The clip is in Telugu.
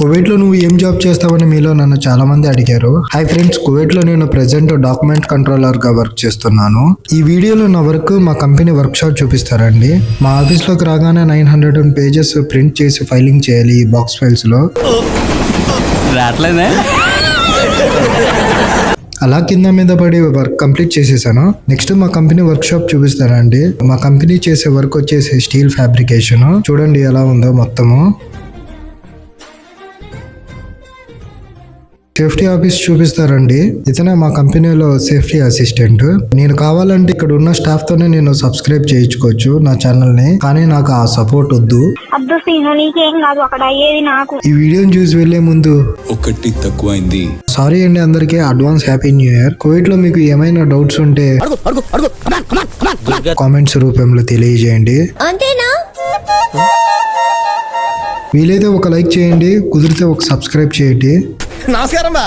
కువైట్ లో నువ్వు ఏం జాబ్ చేస్తావని మీలో నన్ను చాలా మంది అడిగారు. హాయ్ ఫ్రెండ్స్, కువైట్ లో నేను ప్రెసెంట్ డాక్యుమెంట్ కంట్రోలర్ గా వర్క్ చేస్తున్నాను. ఈ వీడియోలో నా వర్క్ మా కంపెనీ వర్క్ షాప్ చూపిస్తారండి. మా ఆఫీస్ లోకి రాగానే 900 పేజెస్ ప్రింట్ చేసి ఫైలింగ్ చేయాలి ఈ బాక్స్ ఫైల్స్ లో. అలా కింద మీద పడి వర్క్ కంప్లీట్ చేసేసాను. నెక్స్ట్ మా కంపెనీ వర్క్ షాప్ చూపిస్తానండి. మా కంపెనీ చేసే వర్క్ వచ్చేసి స్టీల్ ఫ్యాబ్రికేషన్. చూడండి ఎలా ఉందో మొత్తము. సేఫ్టీ ఆఫీస్ చూపిస్తారండి. ఇతనే మా కంపెనీలో సేఫ్టీ అసిస్టెంట్. నేను కావాలంటే ఇక్కడ ఉన్న స్టాఫ్ తోనే నేను సబ్స్క్రైబ్ చేయించుకోవచ్చు నా ఛానల్ ని, కానీ నాకు ఆ సపోర్ట్ వద్దు. ఈ వీడియోని చూసి వెళ్లే ముందు ఒకటి తక్కువైంది. సారీ అండి అందరికీ, advance happy new year. Kuwait లో మీకు ఏమైనా డౌట్స్ ఉంటే కామెంట్స్ రూపంలో తెలియజేయండి. వీలైతే ఒక లైక్ చేయండి, కుదిరితే ఒక సబ్స్క్రైబ్ చేయండి. నమస్కారం బా.